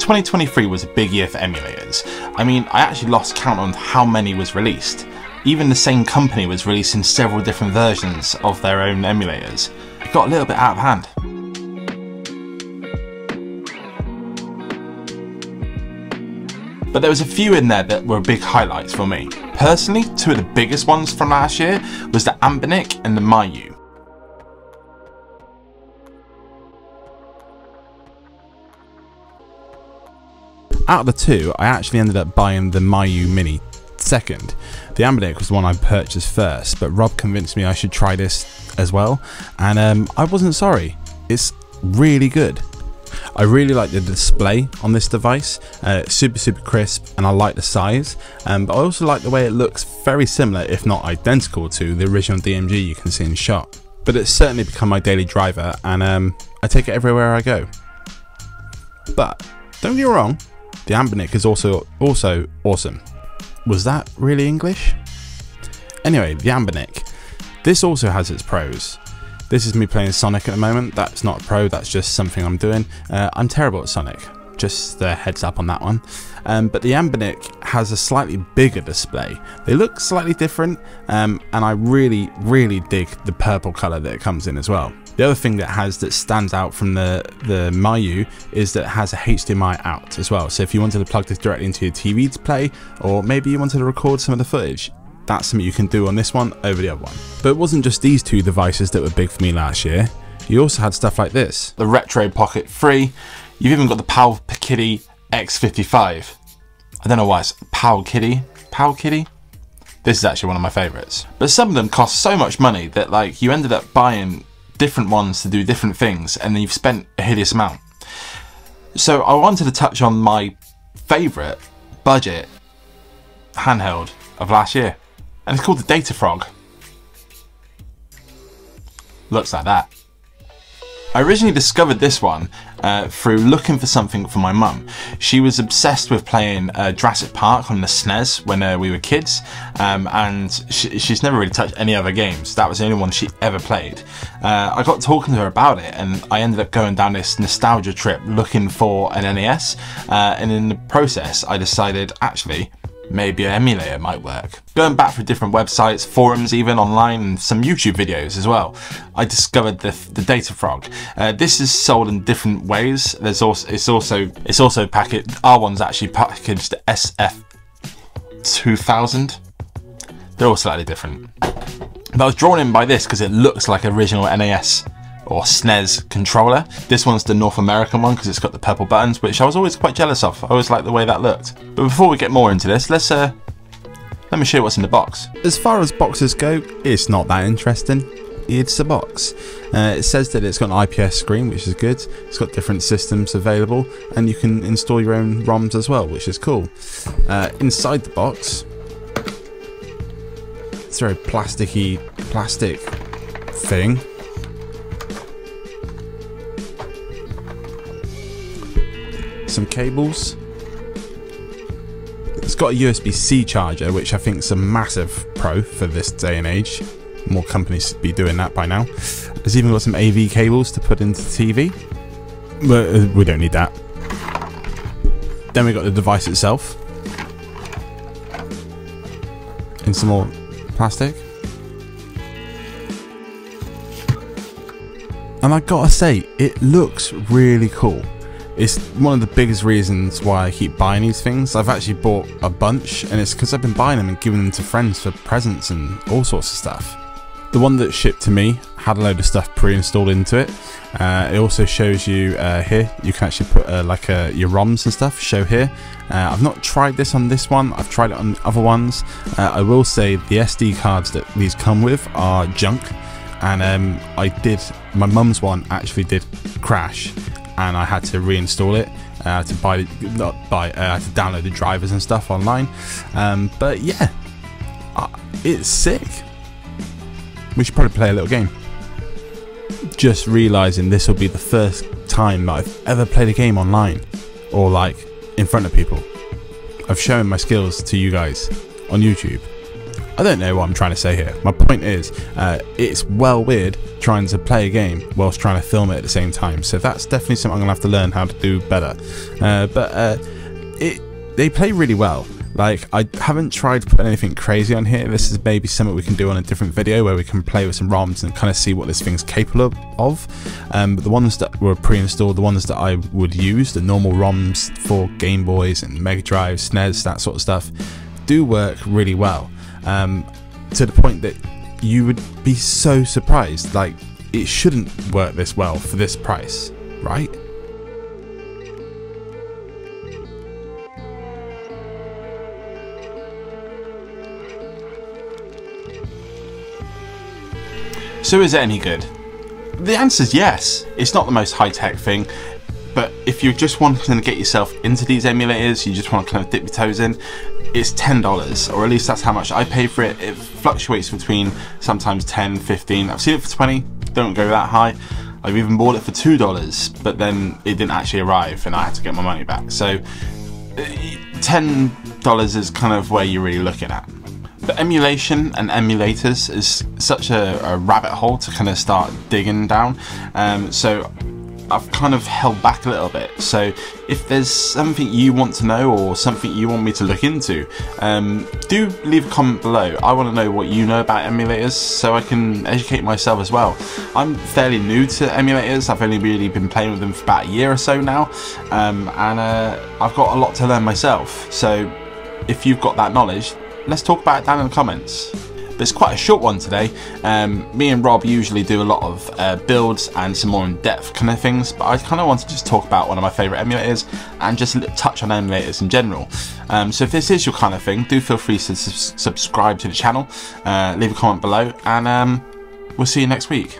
2023 was a big year for emulators. I mean, I actually lost count on how many was released. Even the same company was releasing several different versions of their own emulators. It got a little bit out of hand. But there was a few in there that were big highlights for me. Personally, two of the biggest ones from last year was the Emulator and the Mayu. Out of the two, I actually ended up buying the Mayu Mini second. The Emulator was the one I purchased first, but Rob convinced me I should try this as well, and I wasn't sorry. It's really good. I really like the display on this device, super crisp, and I like the size, but I also like the way it looks very similar, if not identical, to the original DMG you can see in shot. But it's certainly become my daily driver, and I take it everywhere I go. But don't get me wrong, the Emulator is also awesome. Was that really English? Anyway, the Emulator. This also has its pros. This is me playing Sonic at the moment. That's not a pro, that's just something I'm doing. I'm terrible at Sonic, just a heads up on that one. But the Emulator has a slightly bigger display. They look slightly different, and I really dig the purple colour that it comes in as well. The other thing that stands out from the Mayu is that it has a HDMI out as well. So if you wanted to plug this directly into your TV to play, or maybe you wanted to record some of the footage, that's something you can do on this one over the other one. But it wasn't just these two devices that were big for me last year. You also had stuff like this. The Retro Pocket 3. You've even got the Power Kitty X55. I don't know why it's Power Kitty. Power Kitty? This is actually one of my favourites. But some of them cost so much money that like you ended up buying different ones to do different things, and then you've spent a hideous amount. So I wanted to touch on my favourite budget handheld of last year, and it's called the Data Frog. Looks like that. I originally discovered this one through looking for something for my mum. She was obsessed with playing Jurassic Park on the SNES when we were kids, and she's never really touched any other games. That was the only one she ever played. I got talking to her about it, and I ended up going down this nostalgia trip looking for an NES, and in the process I decided actually maybe an emulator might work. Going back through different websites, forums even online, and some YouTube videos as well, I discovered the Data Frog. This is sold in different ways. It's also packaged. Our one's actually packaged SF2000. They're all slightly different. But I was drawn in by this because it looks like original NES or SNES controller. This one's the North American one because it's got the purple buttons, which I was always quite jealous of. I always liked the way that looked. But before we get more into this, let me show you what's in the box. As far as boxes go, it's not that interesting. It's a box. It says that it's got an IPS screen, which is good. It's got different systems available, and you can install your own ROMs as well, which is cool. Inside the box, it's a very plastic thing. Some cables. It's got a USB-C charger, which I think is a massive pro for this day and age. More companies should be doing that by now. There's even got some AV cables to put into the TV, but we don't need that. Then we got the device itself in some more plastic. And I gotta say, it looks really cool. It's one of the biggest reasons why I keep buying these things. I've actually bought a bunch, and it's because I've been buying them and giving them to friends for presents and all sorts of stuff. The one that shipped to me had a load of stuff pre-installed into it. It also shows you here, you can actually put your ROMs and stuff, show here. I've not tried this on this one, I've tried it on other ones. I will say the SD cards that these come with are junk, and my mum's one actually did crash, and I had to reinstall it. I had to I had to download the drivers and stuff online. But yeah, it's sick. We should probably play a little game. Just realising this will be the first time that I've ever played a game online, or like in front of people. I've shown my skills to you guys on YouTube. I don't know what I'm trying to say here. My point is, it's well weird trying to play a game whilst trying to film it at the same time. So that's definitely something I'm going to have to learn how to do better. They play really well. Like, I haven't tried to put anything crazy on here. This is maybe something we can do on a different video where we can play with some ROMs and kind of see what this thing's capable of. But the ones that were pre-installed, the ones that I would use, the normal ROMs for Game Boys and Mega Drive, SNES, that sort of stuff, do work really well. To the point that you would be so surprised. Like, it shouldn't work this well for this price, right? So is it any good? The answer is yes. It's not the most high-tech thing, but if you're just wanting to get yourself into these emulators, you just want to kind of dip your toes in, it's $10, or at least that's how much I pay for it. It fluctuates between sometimes 10, 15. I've seen it for 20, don't go that high. I've even bought it for $2, but then it didn't actually arrive and I had to get my money back. So $10 is kind of where you're really looking at. But emulation and emulators is such a rabbit hole to kind of start digging down. So I've kind of held back a little bit. So if there's something you want to know or something you want me to look into, do leave a comment below. I want to know what you know about emulators so I can educate myself as well. I'm fairly new to emulators. I've only really been playing with them for about a year or so now, and I've got a lot to learn myself. So if you've got that knowledge, let's talk about it down in the comments. But it's quite a short one today. Me and Rob usually do a lot of builds and some more in-depth kind of things, but I kind of want to just talk about one of my favourite emulators and just touch on emulators in general. So if this is your kind of thing, do feel free to subscribe to the channel, leave a comment below, and we'll see you next week.